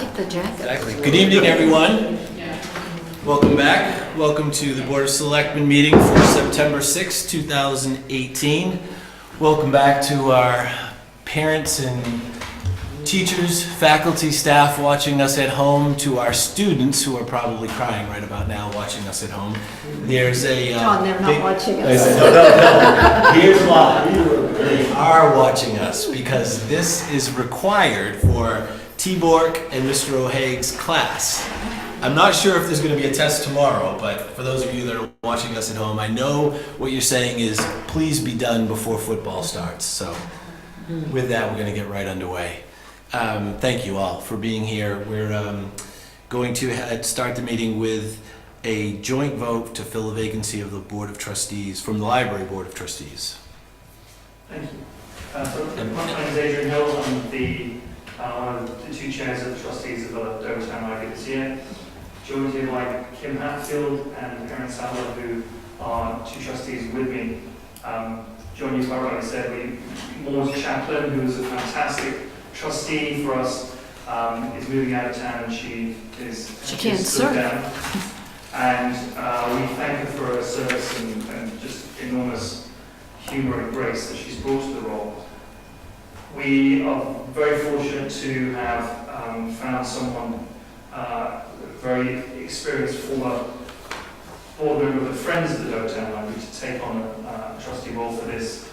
like the jacket. Exactly. Good evening, everyone. Welcome back. Welcome to the Board of Selectmen meeting for September 6, 2018. Welcome back to our parents and teachers, faculty, staff watching us at home, to our students who are probably crying right about now watching us at home. There's a John, they're not watching us. No. Here's why. They are watching us because this is required for T-Bork and Mr. O'Haig's class. I'm not sure if there's going to be a test tomorrow, but for those of you that are watching us at home, I know what you're saying is please be done before football starts. So with that, we're going to get right underway. Thank you all for being here. We're going to start the meeting with a joint vote to fill a vacancy of the Board of Trustees, from the Library Board of Trustees. Thank you. So my name is Adrian Hill. I'm one of the two chairs of the trustees of the Dovertown Library this year. Joined here by Kim Hatfield and Erin Sadler, who are two trustees with me. John, you quite rightly said, Maud Chaplin, who is a fantastic trustee for us, is moving out of town, and she can't serve. Down. And we thank her for her service and just enormous humour and grace that she's brought to the role. We are very fortunate to have found someone very experienced former board member of the Friends of the Dovertown Library to take on a trustee role for this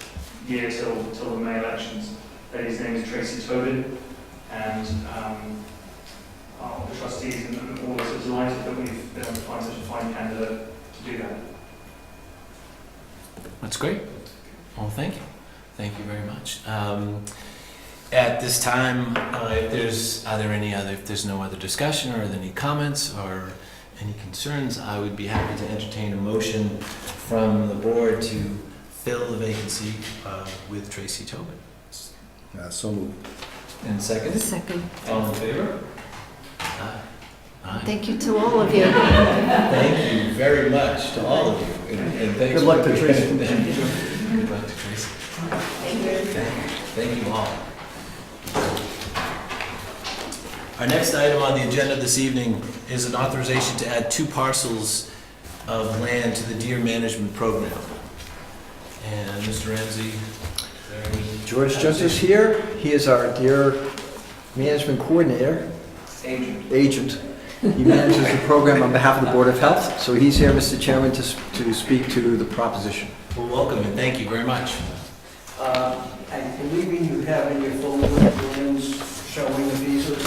year till the May elections. His name is Tracy Tobin, and the trustees and all of us are delighted that we've been able to find such a fine candidate to do that. That's great. Well, thank you. Thank you very much. At this time, if there's no other discussion or any comments or any concerns, I would be happy to entertain a motion from the board to fill the vacancy with Tracy Tobin. So moved. And second? Second. All in favor? Aye. Aye. Thank you to all of you. Thank you very much to all of you. And thanks Good luck to for- Tracy. Good luck to Tracy. Thank you all. Our next item on the agenda this evening is an authorization to add 2 parcels of land to the deer management program. And Mr. Ramsey, George Justice here. He is our deer management coordinator. Agent. He manages the program on behalf of the Board of Health. So he's here, Mr. Chairman, to speak to the proposition. well, welcome and thank you very much. I'm believing you have in your folder plans showing the visas.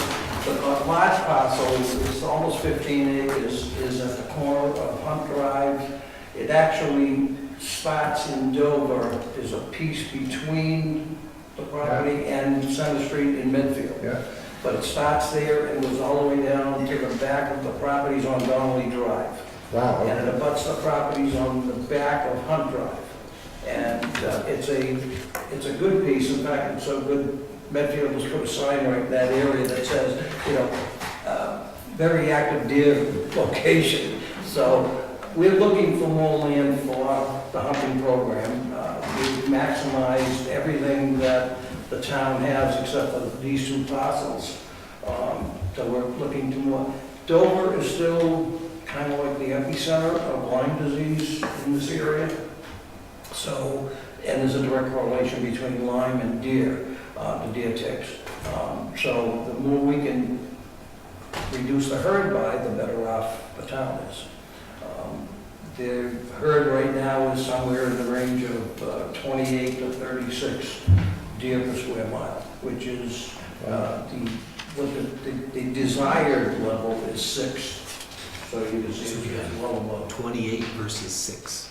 The large parcel is almost 15 acres, is at the corner of Hunt Drive. It actually starts in Dover. There's a piece between the property and Center Street in Medfield. Yeah. But it starts there and goes all the way down to the back of the properties on Donnelly Drive. Wow. And it abuts the properties on the back of Hunt Drive. And it's a good piece. In fact, it's so good, Medfield has put a sign right in that area that says, very active deer location. So we're looking for more land for the hunting program. We've maximized everything that the town has except for these 2 parcels. So we're looking to more. Dover is still kind of like the epicenter of Lyme disease in this area. So, and there's a direct correlation between Lyme and deer, the deer ticks. So the more we can reduce the herd by, the better off the town is. The herd right now is somewhere in the range of 28 to 36 deer per square mile, which is the desired level is 6. So you can see it's well above 28 versus 6.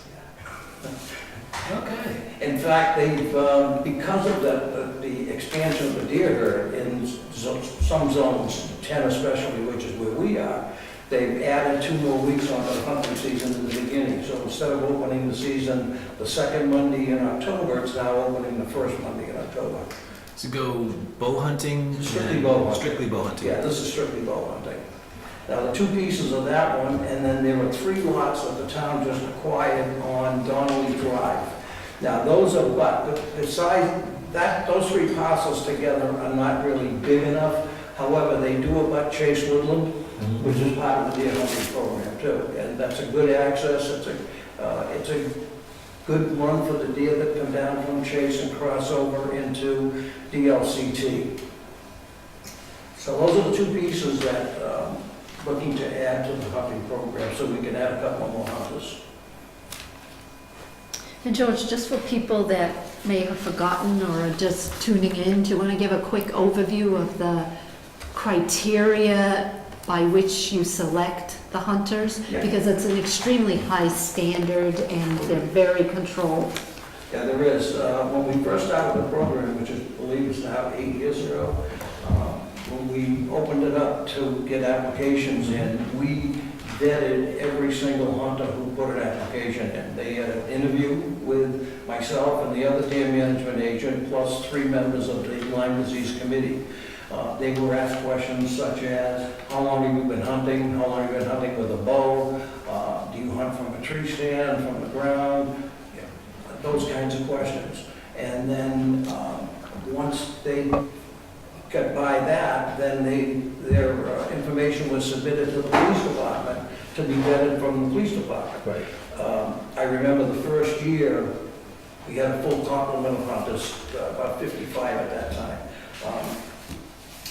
Okay. In fact, they've, because of the expansion of the deer herd in some zones, 10 especially, which is where we are, they've added 2 more weeks on the hunting season in the beginning. So instead of opening the season the 2nd Monday in October, it's now opening the 1st Monday in October. To go bow hunting? Strictly bow hunting. Strictly bow hunting. Yeah, this is strictly bow hunting. Now, the 2 pieces of that one, and then there are 3 lots that the town just acquired on Donnelly Drive. Now, those are, but the size, those 3 parcels together are not really big enough. However, they do abut Chase Woodland, which is part of the deer hunting program too. And that's a good access, it's a good run for the deer that come down from Chase and cross over into DLCT. So those are the two pieces that, looking to add to the hunting program, so we can add a couple more hunters. And George, just for people that may have forgotten or are just tuning in, do you want to give a quick overview of the criteria by which you select the hunters? Yeah. Because it's an extremely high standard and they're very controlled. Yeah, there is. When we first started the program, which I believe is now 8 years ago, when we opened it up to get applications in, we vetted every single hunter who put an application in. They had an interview with myself and the other deer management agent, plus 3 members of the Lyme Disease Committee. They were asked questions such as, how long have you been hunting? How long have you been hunting with a bow? Do you hunt from a tree stand, from the ground? Yeah, those kinds of questions. And then once they got by that, then their information was submitted to the police department to be vetted from the police department. Right. I remember the first year, we had a full complement of hunters, about 55 at that time.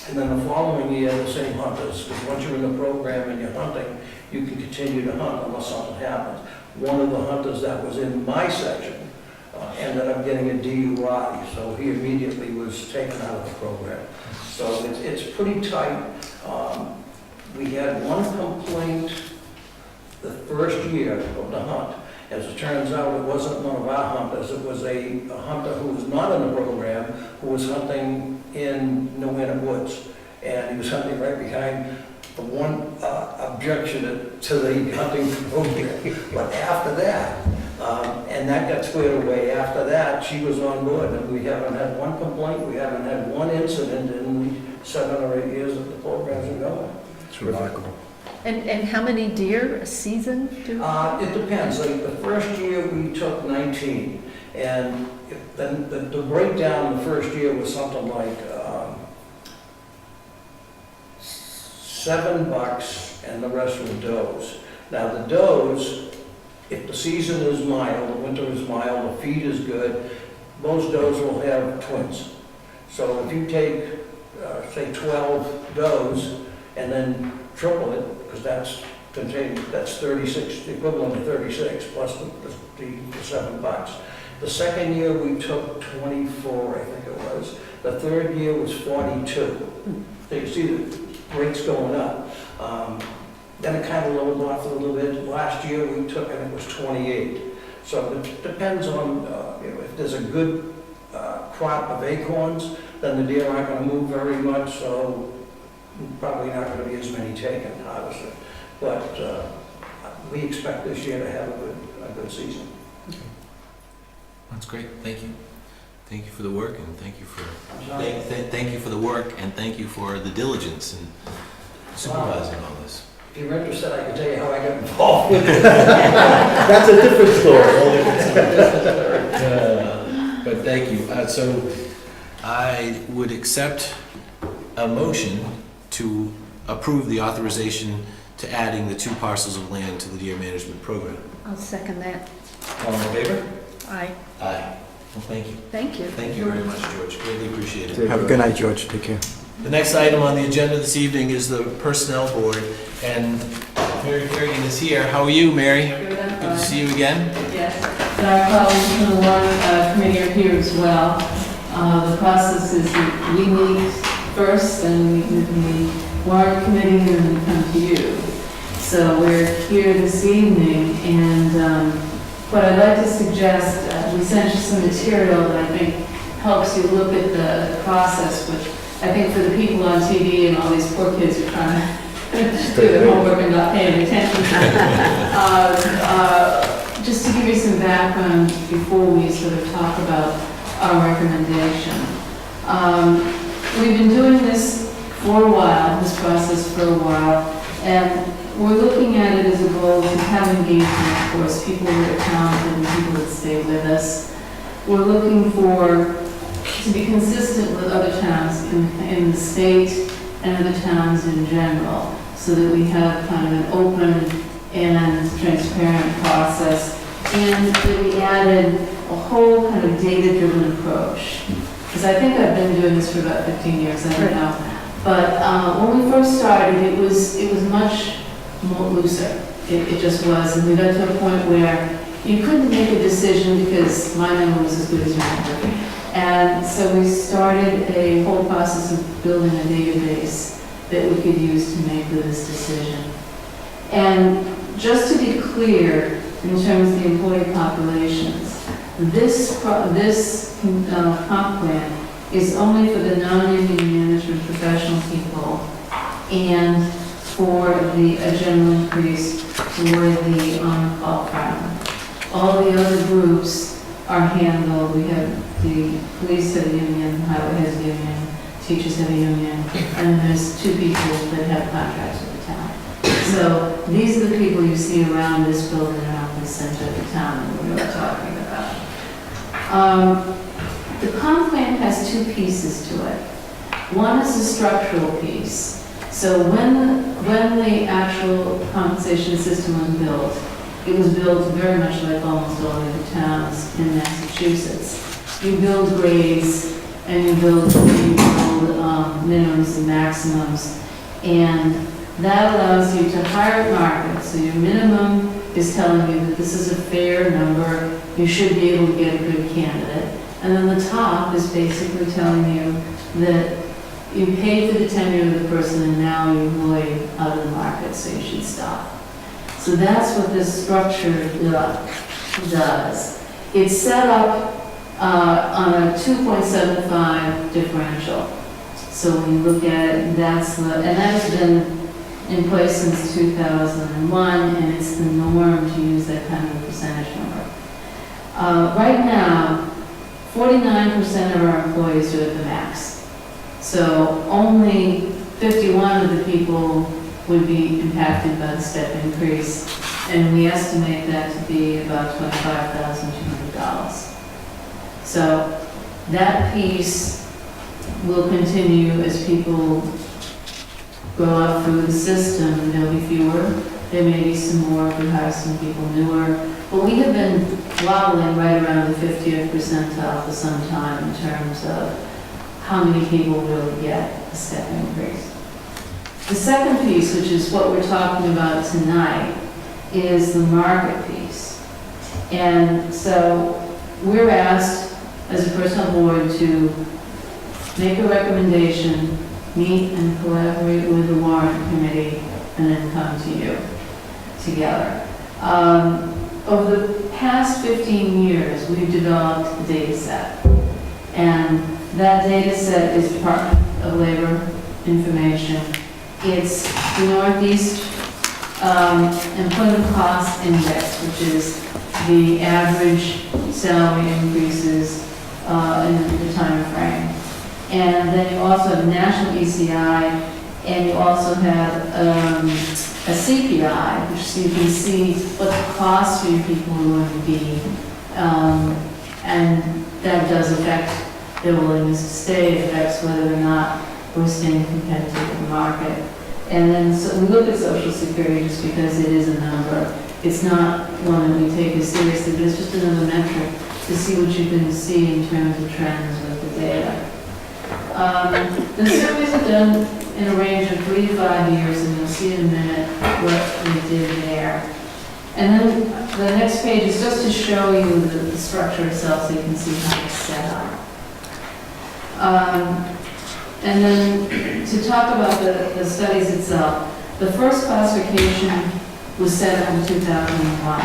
And then the following year, the same hunters, because once you're in the program and you're hunting, you can continue to hunt unless something happens. One of the hunters that was in my section ended up getting a DUI, so he immediately was taken out of the program. So it's pretty tight. We had one complaint the first year of the hunt. As it turns out, it wasn't one of our hunters. It was a hunter who was not in the program, who was hunting in New England Woods. And he was hunting right behind the one objection to the hunting program. But after that, and that got squared away. After that, she was on board, and we haven't had one complaint. We haven't had one incident in the 7 or 8 years that the program's been going. It's remarkable. And how many deer a season do? It depends. Like the first year we took 19, and then the breakdown the first year was something like 7 bucks, and the rest were does. Now the does, if the season is mild, the winter is mild, the feed is good, most does will have twins. So if you take, say 12 does and then triple it, because that's 36, the equivalent of 36 plus the 7 bucks. The second year we took 24, I think it was. The third year was 42. So you see the rates going up. Then it kind of leveled off a little bit. Last year we took, I think it was 28. So it depends on, if there's a good crop of acorns, then the deer aren't going to move very much, so probably not going to be as many taken, obviously. But we expect this year to have a good season. That's great. Thank you. Thank you for the work, and thank you for thank you for the work, and thank you for the diligence in supervising all this. If you're interested, I can tell you how I got involved with it. That's a different story. But thank you. So I would accept a motion to approve the authorization to adding the 2 parcels of land to the deer management program. I'll second that. All in favor? Aye. Aye. Well, thank you. Thank you. Thank you very much, George. Greatly appreciate it. Have a good night, George. Take care. The next item on the agenda this evening is the Personnel Board, and Mary Kerrigan is here. How are you, Mary? Good to see you again. Yes, and our colleagues from the warrant committee are here as well. The process is that we meet first, and we meet with the warrant committee, and then we come to you. So we're here this evening, and what I'd like to suggest, we sent you some material that I think helps you look at the process, which I think for the people on TV and all these poor kids who are trying to do their homework and not paying attention. Just to give you some background before we sort of talk about our recommendation. We've been doing this for a while, this process for a while, and we're looking at it as a goal to have engagement, of course, people that are talented and people that stay with us. We're looking to be consistent with other towns in the state and other towns in general, so that we have kind of an open and transparent process, and that we added a whole kind of data-driven approach. Because I think I've been doing this for about 15 years, I don't know. But when we first started, it was much more looser. It just was, and we got to a point where you couldn't make a decision because my memory was as good as your memory. And so we started a whole process of building a database that we could use to make this decision. And just to be clear, in terms of the employee populations, this comp plan is only for the non-union management professional people and for the general increase for the on-call firemen. All the other groups are handled. We have the police have a union, highway has a union, teachers have a union, and there's 2 people that have contracts with the town. So these are the people you see around this building, around the center of the town that we were talking about. The comp plan has 2 pieces to it. One is the structural piece. So when the actual compensation system was built, it was built very much like almost all the other towns in Massachusetts. You build grades and you build minimums and maximums, and that allows you to hire at market. So your minimum is telling you that this is a fair number, you should be able to get a good candidate. And then the top is basically telling you that you paid for the tenure of the person and now you're employed out of the market, so you should stop. So that's what this structure does. It's set up on a 2.75 differential. So when you look at it, and that has been in place since 2001, and it's the norm to use that kind of a percentage number. Right now, 49% of our employees do it the max. So only 51 of the people would be impacted by the step increase, and we estimate that to be about $25,200. So that piece will continue as people go up through the system. There'll be fewer. There may be some more if we hire some people newer. But we have been wobbling right around the 50th percentile for some time in terms of how many people really get a step increase. The second piece, which is what we're talking about tonight, is the market piece. And so we're asked as a personnel board to make a recommendation, meet and collaborate with the warrant committee, and then come to you together. Over the past 15 years, we've developed a data set. And that data set is Department of Labor information. It's the Northeast Employment Cost Index, which is the average salary increases in the time frame. And then you also have national ECI, and you also have a CPI, which so you can see what the cost for your people are going to be. And that does affect their willingness to stay, it affects whether or not we're staying competitive in the market. And then so we look at Social Security just because it is a number. It's not one that we take as seriously, but it's just another metric to see what you can see in terms of trends with the data. The surveys are done in a range of 3 to 5 years, and you'll see in a minute what we did there. And then the next page is just to show you the structure itself so you can see how it's set up. And then to talk about the studies itself, the first classification was set up in 2001.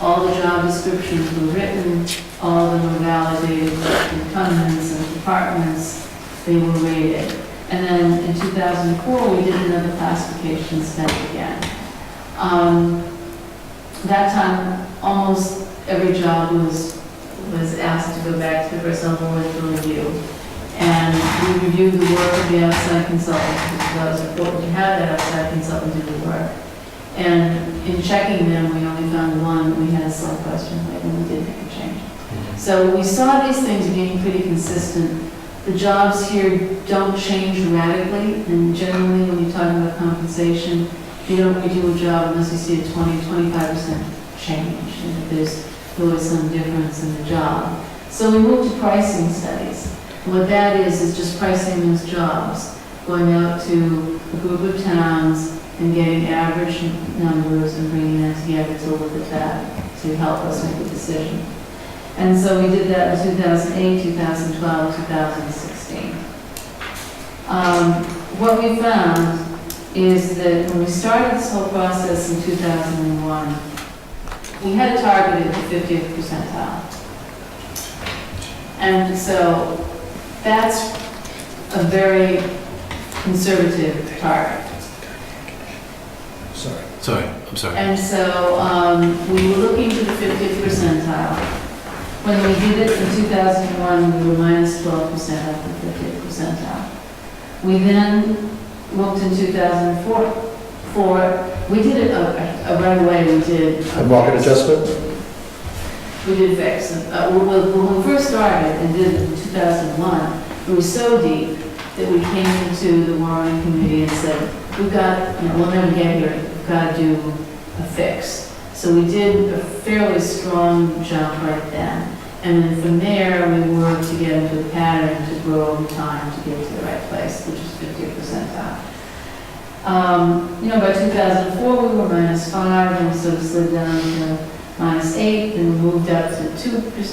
All the job descriptions were written, all of them were validated with incumbents and departments, they were rated. And then in 2004, we did another classification study again. That time, almost every job was asked to go back to the personnel board for review. And we reviewed the work of the outside consultant, because that was important to have that outside consultant do the work. And in checking them, we only found one that we had a slight question with, and we did make a change. So we saw these things being pretty consistent. The jobs here don't change radically, and generally, when you're talking about compensation, you don't redo a job unless you see a 20-25% change, and there's really some difference in the job. So we moved to pricing studies. What that is just pricing those jobs, going out to a group of towns and getting average numbers and bringing that together to look at that, to help us make a decision. And so we did that in 2008, 2012, 2016. What we found is that when we started this whole process in 2001, we had it targeted to 50th percentile. And so that's a very conservative target. Sorry, I'm sorry. And so we were looking to the 50th percentile. When we did it in 2001, we were minus 12% of the 50th percentile. We then looked in 2004, we did it right away, we did. A market adjustment? We did fix. When we first started and did it in 2001, it was so deep that we came into the warrant committee and said, we've got, we'll never get here, we've got to do a fix. So we did a fairly strong jump right then. And then from there, we worked to get into a pattern to grow over time to get to the right place, which is 50th percentile. By 2004, we were minus 5, and we sort of slid down to minus 8, then we moved up to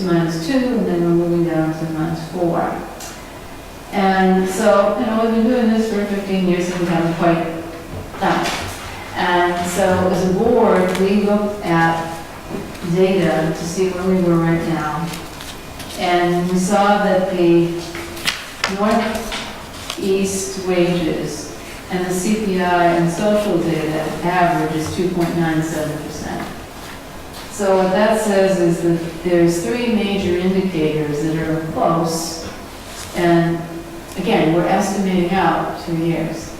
minus 2, and then we're moving down to minus 4. And so, we've been doing this for 15 years and we haven't quite done it. And so as a board, we looked at data to see where we were right now. And we saw that the northeast wages and the CPI and social data average is 2.97%. So what that says is that there's 3 major indicators that are close. And again, we're estimating out 2 years.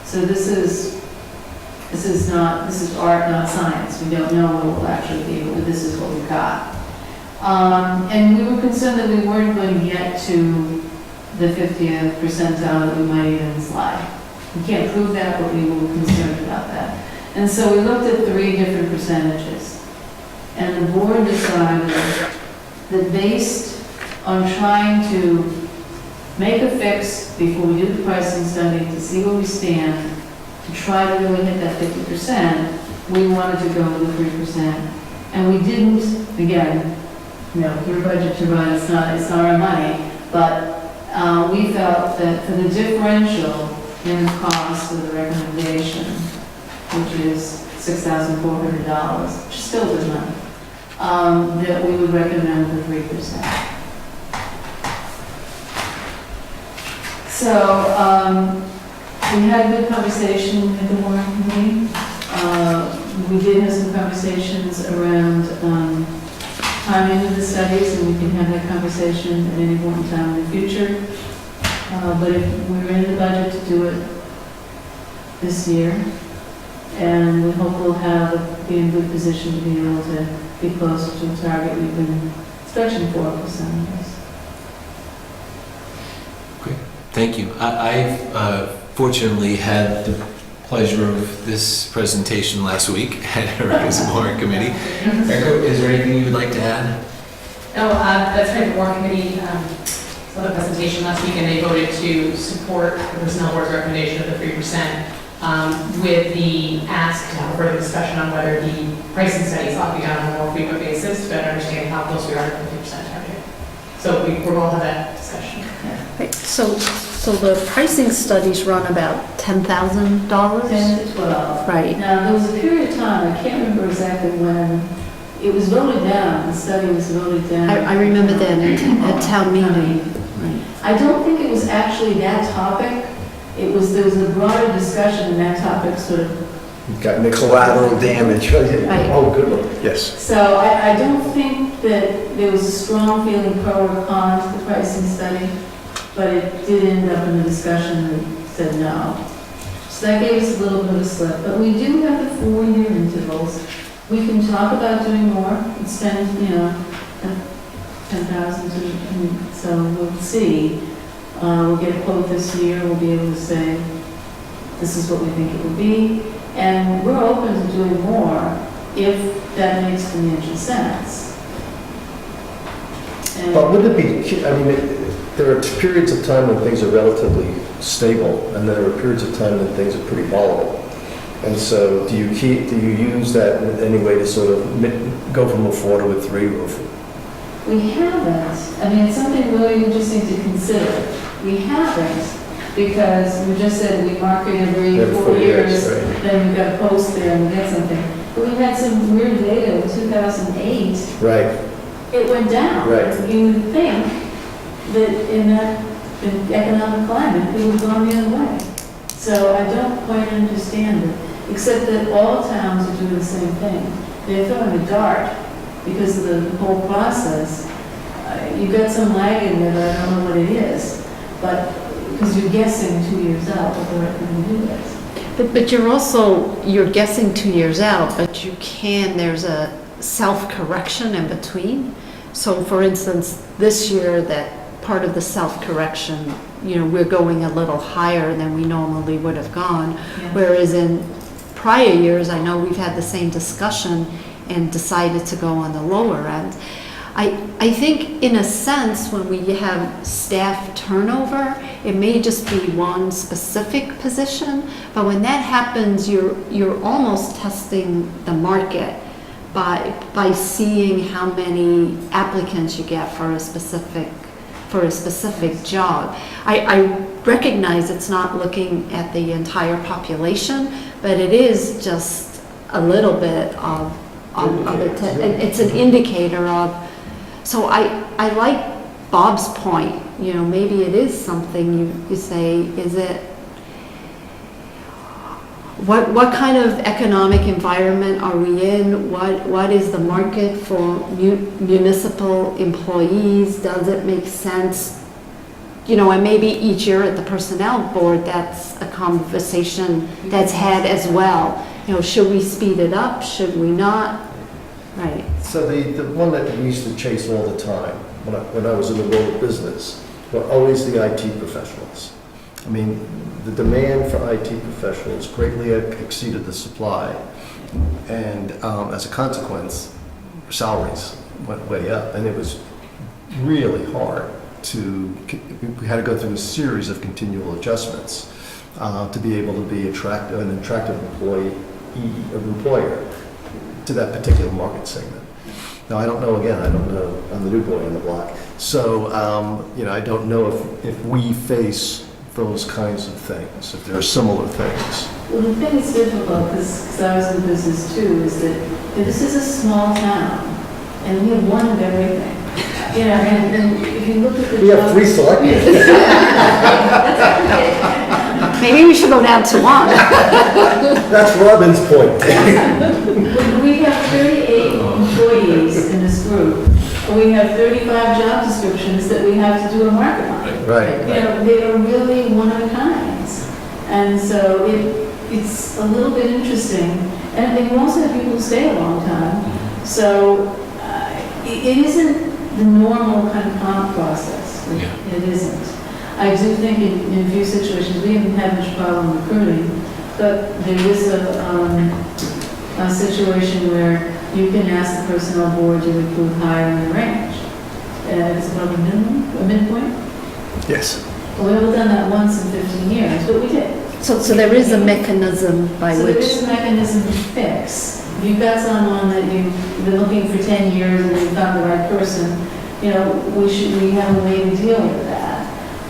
So this is art, not science. We don't know what it will actually be, but this is what we got. And we were concerned that we weren't going to get to the 50th percentile that we might even slide. We can't prove that, but we were concerned about that. And so we looked at 3 different percentages. And the board decided that based on trying to make a fix before we do the pricing study to see where we stand, to try to really hit that 50%, we wanted to go with the 3%. And we didn't, again, your budget to run, it's not our money, but we felt that for the differential in the cost of the recommendation, which is $6,400, which is still good money, that we would recommend the 3%. So, we had a good conversation at the warrant committee. We did have some conversations around timing of the studies, and we can have that conversation at any point in time in the future. But if we're in the budget to do it this year, and we hope we'll be in good position to be able to be closer to the target we've been stretching for some years. Great, thank you. I fortunately had the pleasure of this presentation last week at Erica's warrant committee. Erica, is there anything you would like to add? No, that's right, the warrant committee saw the presentation last week and they voted to support the personnel board's recommendation of the 3%. With the ask to have a further discussion on whether the pricing studies ought to be done on a more frequent basis to better understand how close we are to the 50% target. So we'll all have that discussion. Right, so the pricing studies run about $10,000? 10 to 12. Right. Now, there was a period of time, I can't remember exactly when, it was voted down, the study was voted down. I remember that at town meeting. Right. I don't think it was actually that topic. There was a broader discussion and that topic sort of. Got the collateral damage. Right. Oh, good one. Yes. So I don't think that there was a strong feeling pro or con to the pricing study, but it did end up in the discussion that said no. So that gave us a little bit of a slip. But we do have the 4-year intervals. We can talk about doing more and spend, 10,000 so we'll see. We'll get a quote this year, we'll be able to say, this is what we think it will be. And we're open to doing more if that makes financial sense. And- But wouldn't it be, I mean, there are periods of time when things are relatively stable, and there are periods of time when things are pretty volatile. And so do you use that in any way to sort of go from a 4 to a 3 or a 4? We haven't. I mean, it's something really interesting to consider. We haven't, because we just said we market every 4 years, right. then we've got to post there and get something. But we had some weird data in 2008. Right, It went down. Right. You would think that in economic climate, it would have gone the other way. So I don't quite understand it, except that all towns are doing the same thing. They're throwing a dart because of the whole process. You've got some lag in there that I don't know what it is, but because you're guessing 2 years out what the right thing to do is. But you're guessing 2 years out, but there's a self-correction in between. So for instance, this year, that part of the self-correction, we're going a little higher than we normally would have gone. Yeah. Whereas in prior years, I know we've had the same discussion and decided to go on the lower end. I think in a sense, when we have staff turnover, it may just be one specific position, but when that happens, you're almost testing the market by seeing how many applicants you get for a specific job. I recognize it's not looking at the entire population, but it is just a little bit of it. It's an indicator of. So I like Bob's point. Maybe it is something you say. Is it? What kind of economic environment are we in? What is the market for municipal employees? Does it make sense? And maybe each year at the personnel board, that's a conversation that's had as well. Should we speed it up? Should we not? Right. so the one that we used to chase all the time, when I was in the world of business, were always the IT professionals. I mean, the demand for IT professionals greatly exceeded the supply, and as a consequence, salaries went way up, and it was really hard we had to go through a series of continual adjustments to be able to be an attractive employer to that particular market segment. Now, I don't know, I'm the new boy on the block, so, I don't know if we face those kinds of things, if there are similar things. Well, the thing that's difficult, because I was in business too, is that this is a small town, and we have one of everything. And if you look at the... We have 3 selectmen. Maybe we should go down to 1. That's Robin's point. We have 38 employees in this group, and we have 35 job descriptions that we have to do a market on. Right. They are really one of a kind. And so it's a little bit interesting. And we also have people who stay a long time. So it isn't the normal kind of comp process. It isn't. I do think in a few situations, we haven't had much problem recruiting, but there is a situation where you can ask the personnel board to recruit higher in the range. It's about a midpoint. Yes. Well, we haven't done that once in 15 years, but we did. So there is a mechanism by So which... there is a mechanism to fix. If you've got someone that you've been looking for 10 years and you've found the right person, we have a way to deal with that.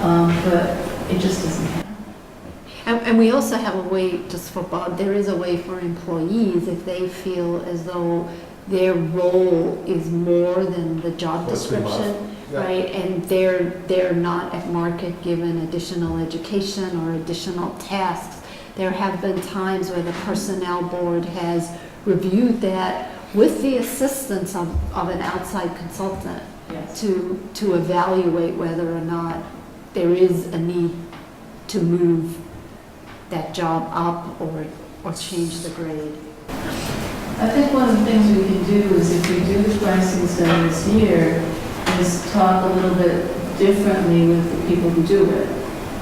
But it just doesn't happen. And we also have a way, just for Bob, there is a way for employees, if they feel as though their role is more than the job description, right? And they're not at market given additional education or additional tasks. There have been times where the personnel board has reviewed that with the assistance of an outside consultant. Yes. to evaluate whether or not there is a need to move that job up or change the grade. I think one of the things we can do is if we do the pricing study this year, is talk a little bit differently with the people who do it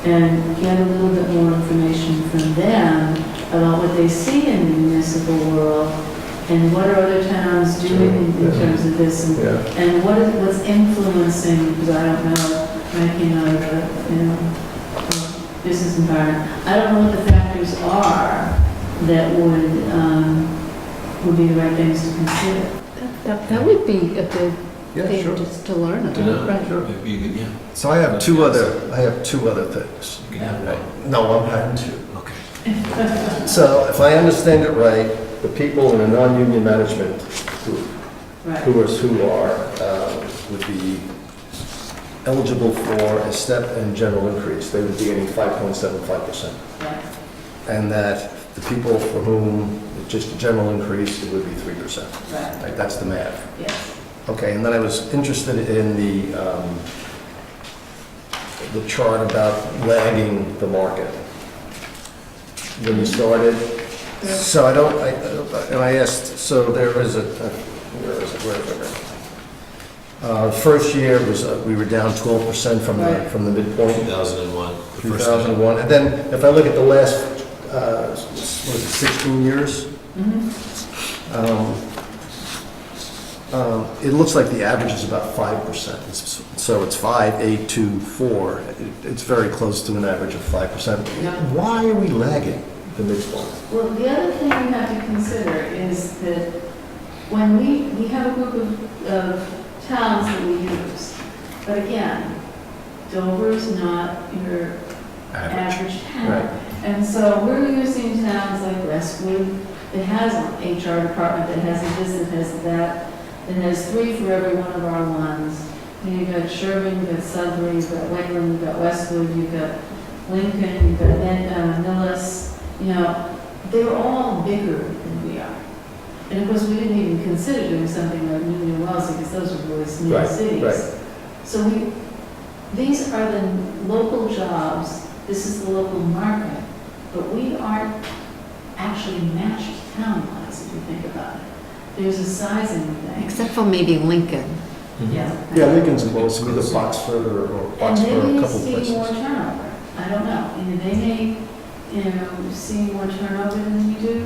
and get a little bit more information from them about what they see in the municipal world and what are other towns doing in terms of this and what's influencing, because I don't know, when I came out of the business environment, I don't know what the factors are that would be the right things to consider. That would be a good Yeah, thing sure. just to learn about. To know, Right. sure. It'd be good, yeah. So I have two other things. You can have one. No, I'm having two. Okay. So if I understand it right, the people in a non-union management group Right. who are, would be eligible for a step and general increase. They would be getting 5.75%. Yeah. And that the people for whom just a general increase, it would be 3%. Right. Right, that's the math. Yes. Okay, and then I was interested in the chart about lagging the market. When you started, so and I asked, so there is where is it? First year was, we were down 12% from the midpoint. 2001. the first time. 2001, and then if I look at the last, what is it, 16 years? It looks like the average is about 5%. So it's 5, 8, 2, 4. It's very close to an average of 5%. Yeah. Why are we lagging the midpoint? Well, the other thing you have to consider is that when we have a group of towns that we use, but again, Dover's not your average town. Right. And so we're using towns like Westwood that has an HR department, that has this, that has that, that has 3 for every one of our ones. And you've got Sherman, you've got Sudbury, you've got Wayland, you've got Westwood, you've got Lincoln, you've got Millis. You know, they're all bigger than we are. And of course, we didn't even consider doing something like Newton and Wellesley because those are really small Right, cities. right. So these are the local jobs, this is the local market, but we aren't actually matched town-wise if you think about it. There's a sizing thing. Except for maybe Lincoln. Yeah. Yeah, Lincoln's close, either Boxford or And Boxford, they or a may couple of see places. more turnover. I don't know. They may, see more turnover than we do.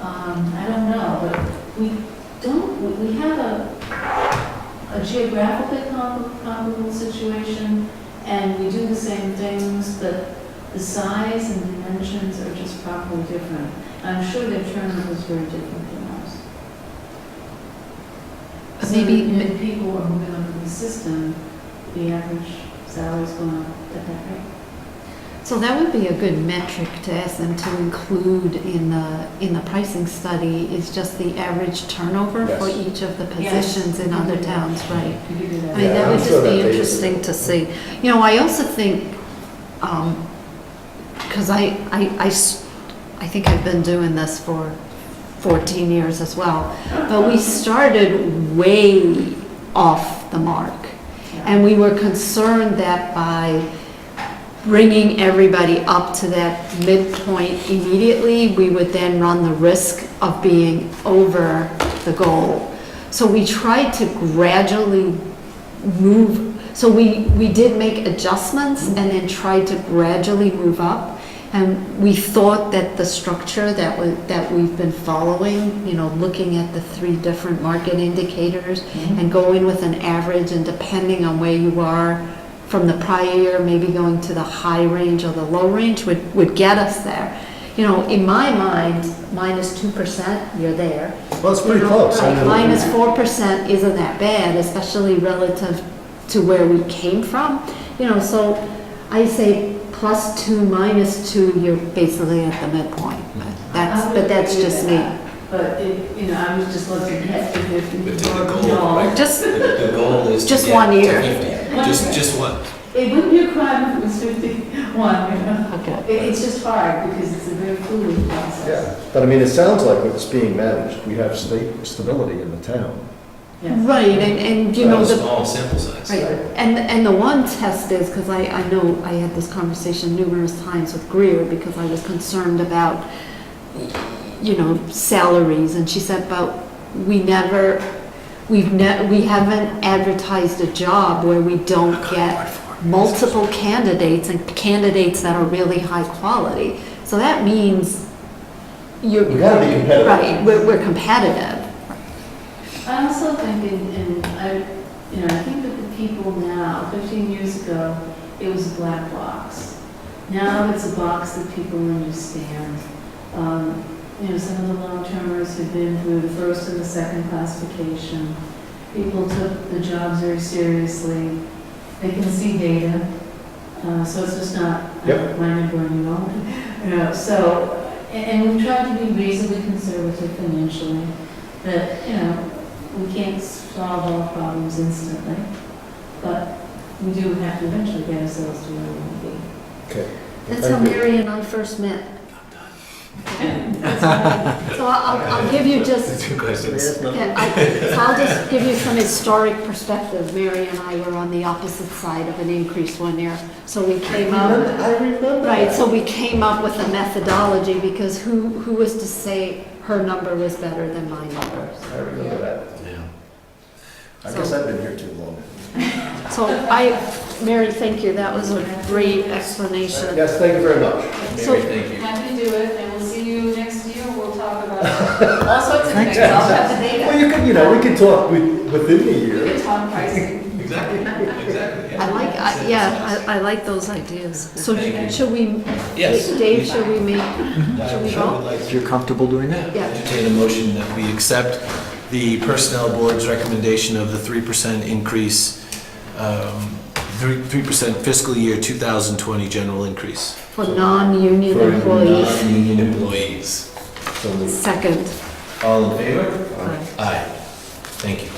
I don't know, but we have a geographically comparable situation, and we do the same things, but the size and dimensions are just probably different. I'm sure their turnover is very different than ours. So Maybe- the people who are moving up in the system, the average salary's going up at that rate. So that would be a good metric to ask them to include in the pricing study, is just the average turnover for Yes. each of the Yes. positions in other towns, right? You could do that. I mean, Yeah, that I'm would sure just that be data's interesting to see. I also think, because I think I've been doing this for 14 years as well, but we started way off the mark. And we were concerned that by bringing everybody up to that midpoint immediately, we would then run the risk of being over the goal. So we tried to gradually move, so we did make adjustments and then tried to gradually move up. And we thought that the structure that we've been following, looking at the 3 different market indicators and going with an average, and depending on where you are from the prior year, maybe going to the high range or the low range would get us there. In my mind, -2%, you're there. Well, it's pretty close. I Right, mean, -4% isn't that bad, especially relative to where we came from. So I say +2, -2, you're basically at the midpoint. But that's just me. But I was just looking at But to the goal, right? Just, The goal is to Just get 1 to year. 50. Just one. It wouldn't be a crime if it was 51, okay. It's just hard because it's a very fluid process. Yeah, but I mean, it sounds like it's being managed. We have stability in the town. Yes. Right, and That's a the, small sample size. right, and the one test is, because I know I had this conversation numerous times with Greer, because I was concerned about, salaries, and she said, but we haven't advertised a job where we don't get multiple candidates and candidates that are really high quality. So that means you're. We gotta be competitive. Right, we're competitive. I also think, I think that the people now, 15 years ago, it was a black box. Now it's a box that people understand. Some of the long-termers have been through the first and the second classification. People took the jobs very seriously. They can see data, so it's just not mind blowing moment. So, and we try to be reasonably conservative financially. That we can't solve all problems instantly, but we do have to eventually get ourselves to where we want to be. Okay. That's how Mary and I first met. So I'll give you just, Two questions. so I'll just give you some historic perspective. Mary and I were on the opposite side of an increase one year. So we came up, I remember. right, so we came up with a methodology because who was to say her number was better than my number? I remember that. Yeah. I guess I've been here too long. So Mary, thank you. That was a great explanation. Yes, thank you very much. So- Thank you. Happy to do it, and we'll see you next year. We'll talk about all sorts of things. I'll have the data. Well, we could talk within the We year. can talk pricing. Exactly, exactly. I like those ideas. So Thank you. should we, Yes. Dave, should we make, should we I would vote? like If to you're comfortable doing that? Yeah. entertain a motion that we accept the Personnel Board's recommendation of the 3% increase, 3% fiscal year 2020 general increase. For non-union For employees. non-union employees. So moved. Second. All in favor? Aye. Aye. Thank you.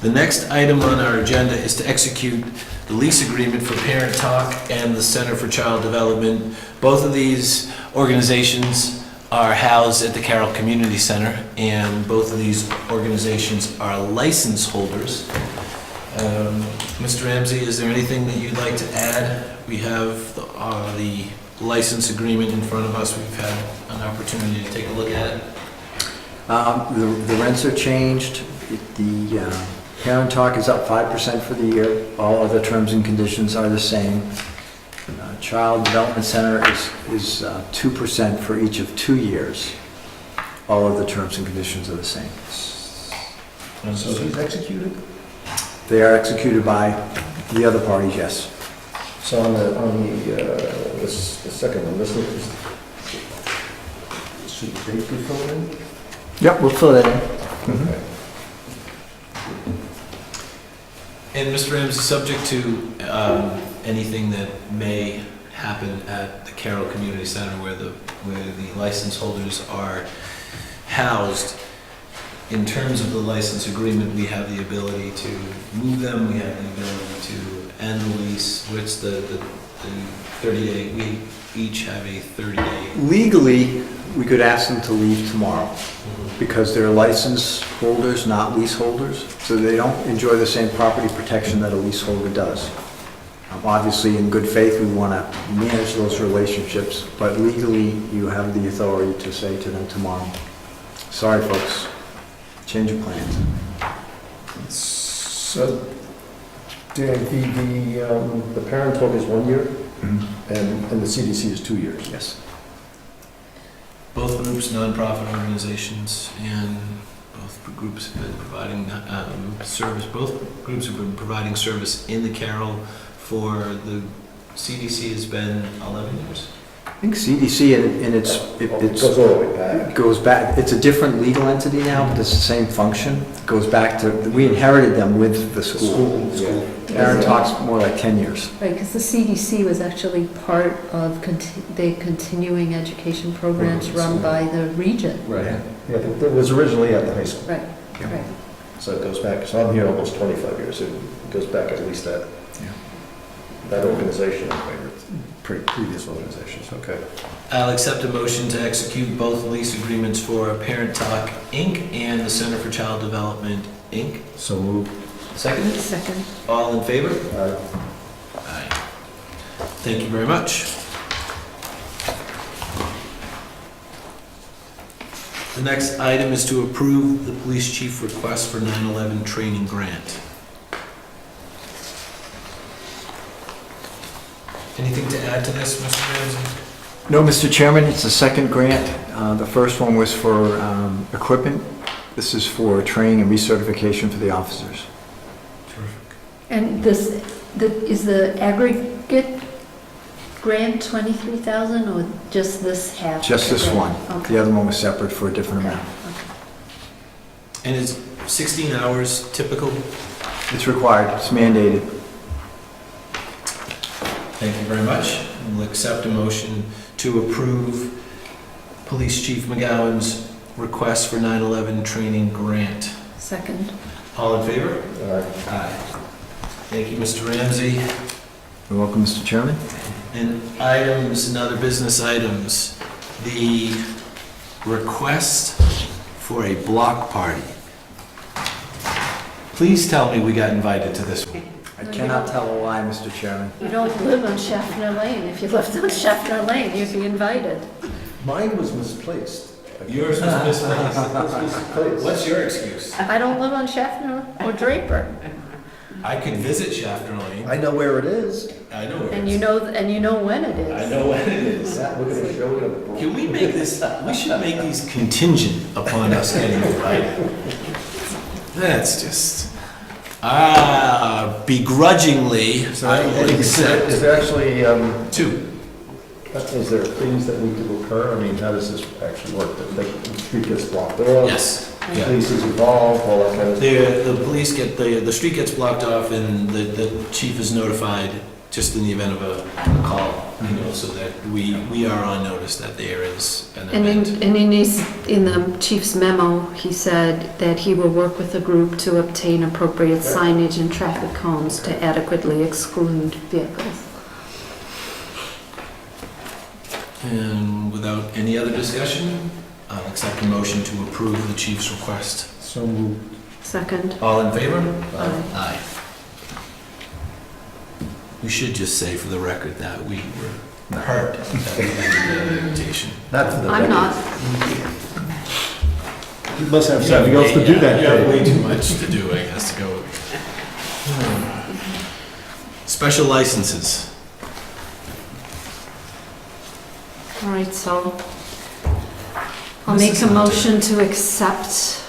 The next item on our agenda is to execute the lease agreement for Parent Talk and the Center for Child Development. Both of these organizations are housed at the Carroll Community Center, and both of these organizations are license holders. Mr. Ramsey, is there anything that you'd like to add? We have the license agreement in front of us. We've had an opportunity to take a look at it. The rents are changed. The Parent Talk is up 5% for the year. All other terms and conditions are the same. Child Development Center is 2% for each of 2 years. All of the terms and conditions are the same. So he's executed? They are executed by the other parties, yes. So on the second one, this is, should the date be filled in? Yep, we'll fill that in. Okay. And Mr. Ramsey, subject to anything that may happen at the Carroll Community Center where the license holders are housed, in terms of the license agreement, we have the ability to move them, we have the ability to end the lease. What's the 30-day, we each have a 30-day. Legally, we could ask them to leave tomorrow because they're license holders, not leaseholders, so they don't enjoy the same property protection that a leaseholder does. Obviously, in good faith, we want to manage those relationships, but legally, you have the authority to say to them tomorrow, sorry, folks, change of plans. So, Dan, the Parent Talk is 1 year, and the CDC is 2 years. Yes. Both groups, nonprofit organizations, and both groups have been providing service. Both groups have been providing service in the Carroll for the CDC has been 11 years. I think CDC and It goes all the way back. goes back, it's a different legal entity now, but it's the same function. It goes back to, we inherited them with the school. Yeah. Parent Talk's more like 10 years. Right, because the CDC was actually part of the continuing education programs run by the region. Right. Yeah, it was originally at the high school, Right, right. so it goes back, so I'm here almost 25 years, it goes back at least that organization, previous organizations, okay. I'll accept a motion to execute both lease agreements for Parent Talk, Inc. and the Center for Child Development, Inc. So moved. Second? Second. All in favor? Aye. Thank you very much. The next item is to approve the police chief request for 9/11 training grant. Anything to add to this, Mr. Ramsey? No, Mr. Chairman, it's the second grant. The first one was for equipment. This is for training and recertification for the officers. Terrific. And is the aggregate grant 23,000 or just this half? Just this one. Okay. The other one was separate for a different amount. And is 16 hours typical? It's required, it's mandated. Thank you very much. We'll accept a motion to approve Police Chief McGowan's request for 9/11 training grant. Second. All in favor? Aye. Aye. Thank you, Mr. Ramsey. You're welcome, Mr. Chairman. And items and other business items, the request for a block party. Please tell me we got invited to this one. I cannot tell a lie, Mr. Chairman. You don't live on Schaffner Lane. If you lived on Schaffner Lane, you'd be invited. Mine was misplaced. Yours was misplaced. Misplaced. What's your excuse? I don't live on Schaffner or Draper. I could visit Shafter Lane. I know where it is. I know where And it you is. know when it is. I know when it is. We're gonna show you. Can we make this, we should make these contingent upon us getting invited. That's just, begrudgingly, I will accept Is there actually, two. is there things that need to occur? I mean, how does this actually work? The street gets blocked off? Yes. Yeah. Police is involved, all that kind of stuff? The police get, the street gets blocked off and the chief is notified just in the event of a call, you know, so that we are on notice that there is an And event. in the chief's memo, he said that he will work with the group to obtain appropriate signage and traffic cones to adequately exclude vehicles. And without any other discussion, I'll accept a motion to approve the chief's request. So moved. Second. All in favor? Aye. Aye. We should just say for the record that we were hurt that we didn't get an invitation. Not for the I'm record. not. You must have something else to do that You have way day. too much to do, I guess, to go. Special licenses. All right, so I'll make a motion to accept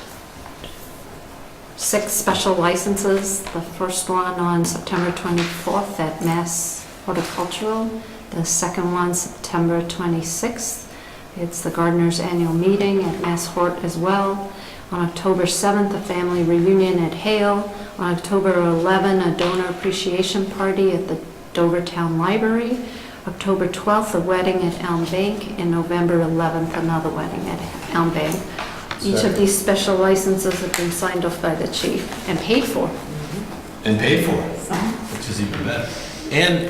6 special licenses. The first one on September 24th at Mass Horticultural. The second one September 26th. It's the Gardeners Annual Meeting at Mass Hort as well. On October 7th, a family reunion at Hale. On October 11th, a donor appreciation party at the Dover Town Library. October 12th, a wedding at Elm Bank. And November 11th, another wedding at Elm Bank. Each of these special licenses have been signed off by the chief and paid for. And paid for, which is even better. And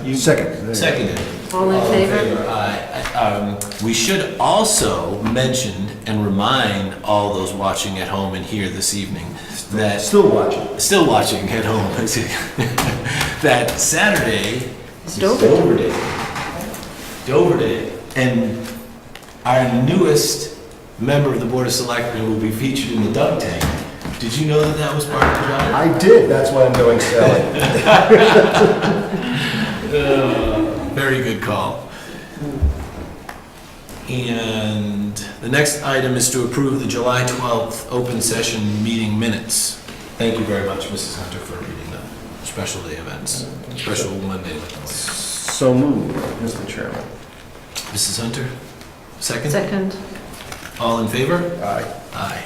you Second. seconded. All in favor? Aye. We should also mention and remind all those watching at home and here this evening that Still watching. still watching at home that Saturday It's is Dover. Dover Day. Dover Day. And our newest member of the Board of Selectmen will be featured in the dunk tank. Did you know that that was part of the job? I did, that's why I'm going Sally. Very good call. And the next item is to approve the July 12th open session meeting minutes. Thank you very much, Mrs. Hunter, for reading the special day events, special Monday. So moved, Mr. Chairman. Mrs. Hunter, second? Second. All in favor? Aye. Aye.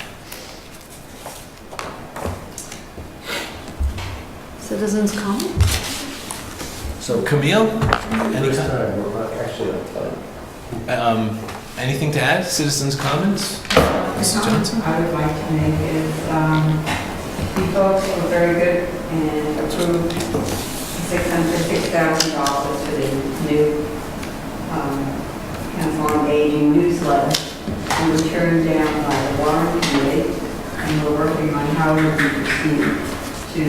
Citizens comment? So Camille, any, First time, we're not actually on time. anything to add? Citizens' comments? Mrs. Johnson? I would like to make is, you folks were very good and approved $6,000 for the new Council on Aging newsletter. And was turned down by the warrant committee, and we're working on how we can proceed to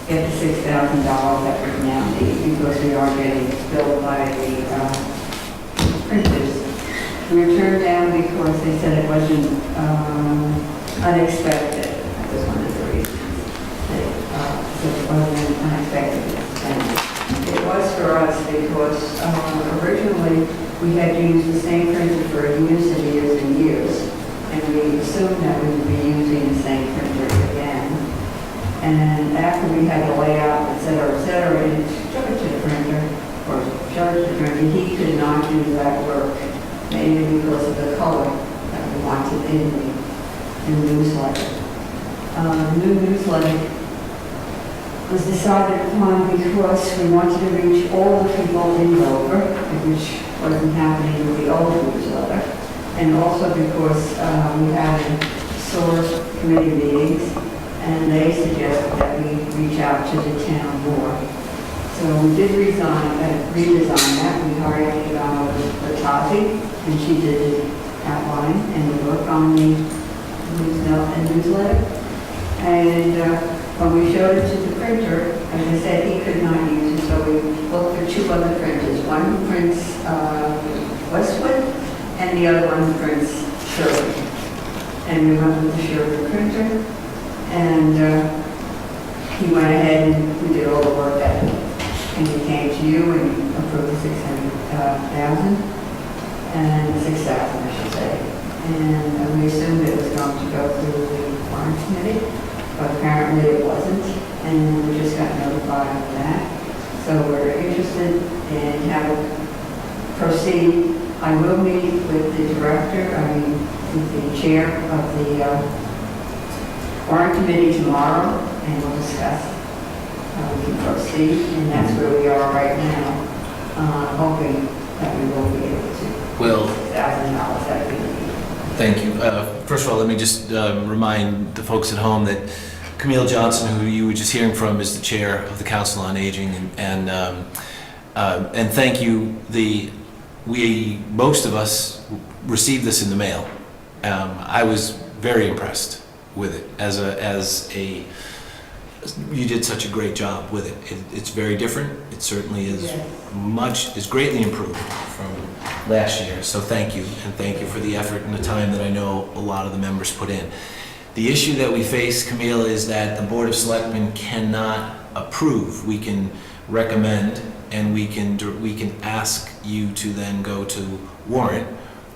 get the $6,000 that we now need, because we are getting billed by the printers We were turned down because they said it wasn't unexpected. That was one of the reasons. They said it wasn't unexpected. And it was for us because originally we had used the same printer for years and years and years. And we assumed that we would be using the same printer again. And after we had the layout, et cetera, and took it to the printer, or showed it to the printer, he could not do that work, mainly because of the color that we wanted in the newsletter. The new newsletter was decided upon because we wanted to reach all the people in Dover, which wasn't happening with the old newsletter, and also because we had source committee meetings, and they suggested that we reach out to the town more. So we did redesign that. We hired Latati, and she did the outline and the work on the newsletter. And when we showed it to the printer, as I said, he could not use it, so we looked for two other printers. One who prints Westwood, and the other one who prints Sherwood. And we went with the Sherwood printer, and he went ahead and we did all the work that day. And he came to you and approved the 600,000, and 6,000, I should say. And we assumed it was going to go through the warrant committee, but apparently it wasn't, and we just got notified of that. So we're interested in having proceed. I will meet with the director, with the chair of the warrant committee tomorrow, and we'll discuss how we can proceed, and that's where we are right now, hoping that we will be able to. Well, $1,000 that we need. thank you. First of all, let me just remind the folks at home that Camille Johnson, who you were just hearing from, is the chair of the Council on Aging, and thank you. Most of us received this in the mail. I was very impressed with it. You did such a great job with it. It's very different. It certainly is is greatly improved from last year. So thank you, and thank you for the effort and the time that I know a lot of the members put in. The issue that we face, Camille, is that the Board of Selectmen cannot approve. We can recommend, and we can ask you to then go to warrant.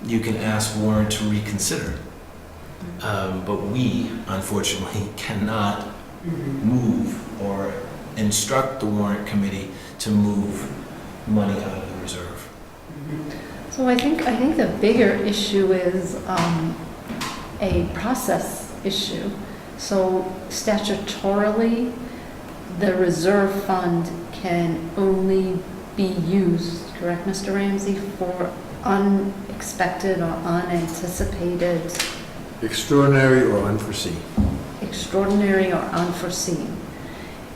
You can ask warrant to reconsider. But we, unfortunately, cannot move or instruct the warrant committee to move money out of the reserve. So I think the bigger issue is a process issue. So statutorily, the reserve fund can only be used, correct, Mr. Ramsey, for unexpected or unanticipated. Extraordinary or unforeseen. Extraordinary or unforeseen.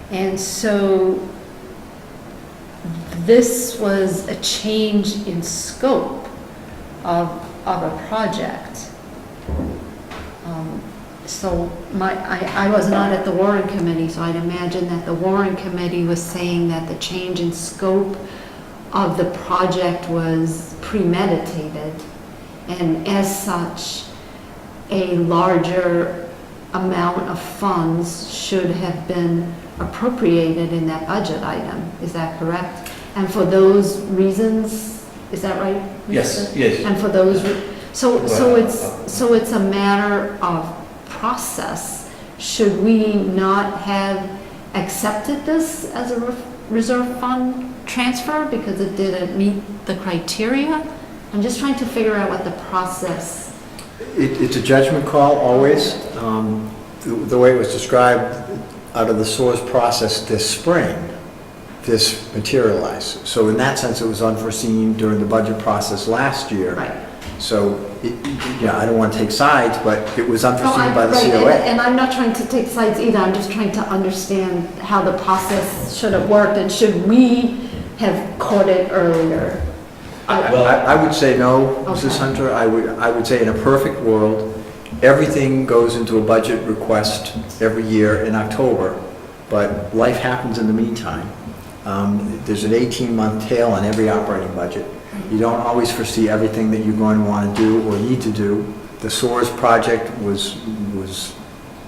And so this was a change in scope of a project. So I was not at the warrant committee, so I'd imagine that the warrant committee was saying that the change in scope of the project was premeditated, and as such, a larger amount of funds should have been appropriated in that budget item. Is that correct? And for those reasons, is that right? Yes, yes. And for those, so it's a matter of process. Should we not have accepted this as a reserve fund transfer because it didn't meet the criteria? I'm just trying to figure out what the process. It's a judgment call always. The way it was described out of the source process this spring, this materialized. So in that sense, it was unforeseen during the budget process last year. Right. So, I don't want to take sides, but it was unforeseen by the right, COA. And I'm not trying to take sides either. I'm just trying to understand how the process should have worked, and should we have caught it earlier? I would say no, Mrs. Okay. Hunter. I would say in a perfect world, everything goes into a budget request every year in October, but life happens in the meantime. There's an 18-month tail on every operating budget. You don't always foresee everything that you're going to want to do or need to do. The SOARS project was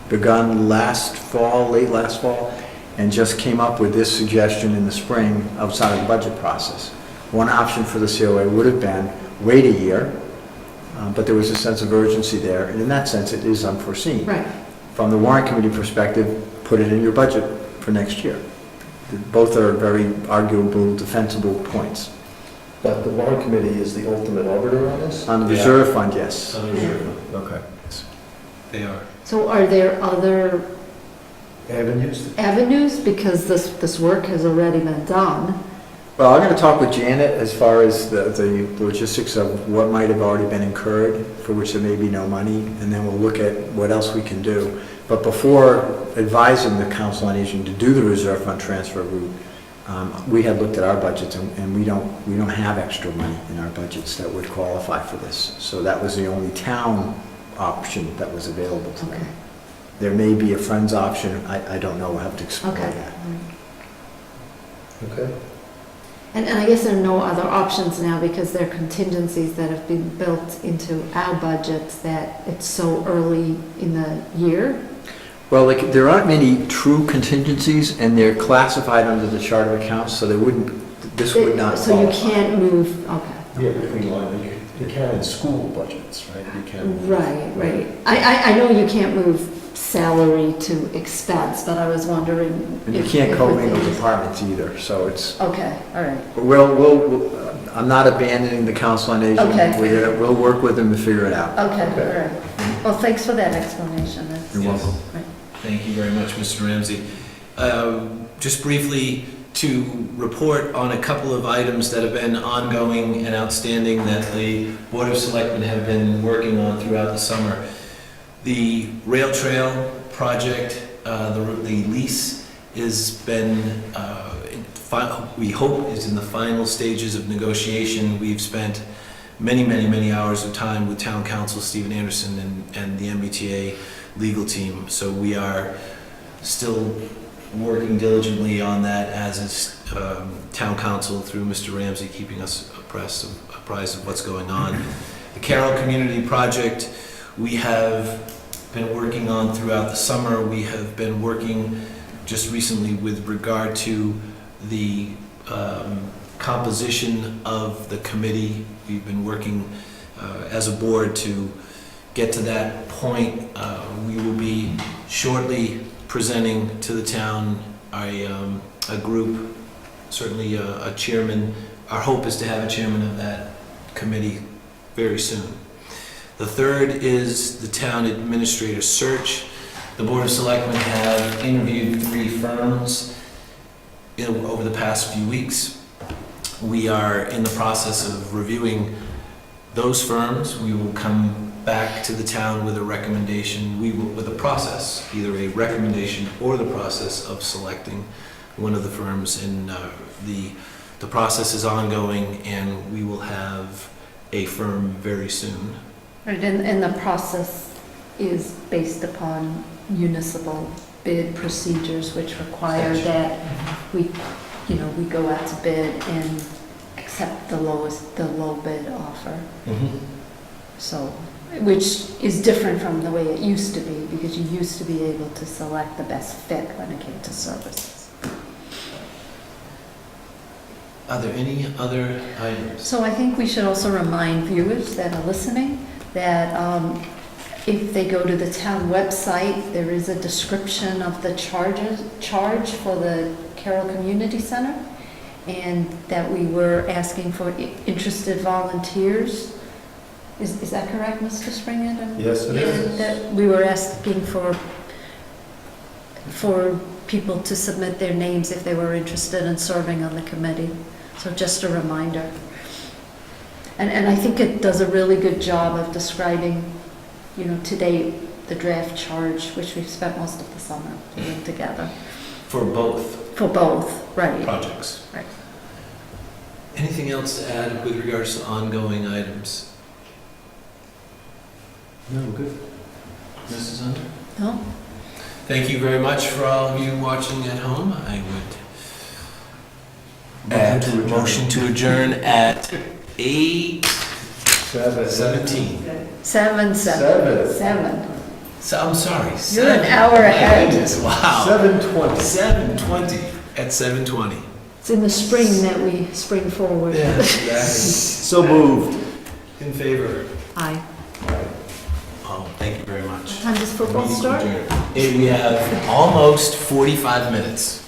begun last fall, late last fall, and just came up with this suggestion in the spring outside of the budget process. One option for the COA would have been wait a year, but there was a sense of urgency there, and in that sense, it is unforeseen. Right. From the warrant committee perspective, put it in your budget for next year. Both are very arguable, defensible points. But the warrant committee is the ultimate arbiter on this? On the reserve fund, yes. Okay. They are. So are there other Avenues? avenues? Because this work has already been done. Well, I'm going to talk with Janet as far as the logistics of what might have already been incurred, for which there may be no money, and then we'll look at what else we can do. But before advising the Council on Aging to do the reserve fund transfer route, we had looked at our budgets, and we don't have extra money in our budgets that would qualify for this. So that was the only town option that was available to them. Okay. There may be a friend's option. I don't know. We'll have to explore Okay. that. Okay. And I guess there are no other options now because there are contingencies that have been built into our budgets that it's so early in the year. Well, there aren't many true contingencies, and they're classified under the chart of accounts, so this would not So you qualify. can't move, okay. Yeah, between line, you can in school budgets, right? You can. Right. I know you can't move salary to expense, but I was wondering. And you if- can't if commingle within- departments either, so it's, Okay, all right. I'm not abandoning the Council on Aging. Okay. We'll work with them to figure it out. Okay, all right. Well, thanks for that explanation. That's- You're welcome. Right. Thank you very much, Mr. Ramsey. Just briefly to report on a couple of items that have been ongoing and outstanding that the Board of Selectmen have been working on throughout the summer. The rail trail project, the lease has been, we hope is in the final stages of negotiation. We've spent many hours of time with Town Council Stephen Anderson and the MBTA legal team. So we are still working diligently on that, as is Town Council through Mr. Ramsey, keeping us apprised of what's going on. The Carroll Community Project, we have been working on throughout the summer. We have been working just recently with regard to the composition of the committee. We've been working as a board to get to that point. We will be shortly presenting to the town a group, certainly a chairman. Our hope is to have a chairman of that committee very soon. The third is the town administrator search. The Board of Selectmen have interviewed 3 firms over the past few weeks. We are in the process of reviewing those firms. We will come back to the town with a recommendation, with a process, either a recommendation or the process of selecting one of the firms. And the process is ongoing, and we will have a firm very soon. Right, and the process is based upon municipal bid procedures, which require that we go out to bid and accept the low bid offer. So, which is different from the way it used to be, because you used to be able to select the best fit when it came to services. Are there any other items? So I think we should also remind viewers that are listening that if they go to the town website, there is a description of the charge for the Carroll Community Center, and that we were asking for interested volunteers. Is that correct, Mr. Springer? Yes, it is. That we were asking for people to submit their names if they were interested in serving on the committee. So just a reminder. And I think it does a really good job of describing, today, the draft charge, which we've spent most of the summer putting together. For both For both, right. projects. Right. Anything else to add with regards to ongoing items? No, good. Mrs. Under? No? Thank you very much for all of you watching at home. I would Motion to adjourn at 8:17. Seven. Seven. So, I'm sorry. You're an hour ahead. Wow. 7:20. 7:20 at 7:20. It's in the spring that we spring forward. Yeah, exactly. So moved. In favor? Aye. Oh, thank you very much. What time does football Meeting start? adjourned. We have almost 45 minutes.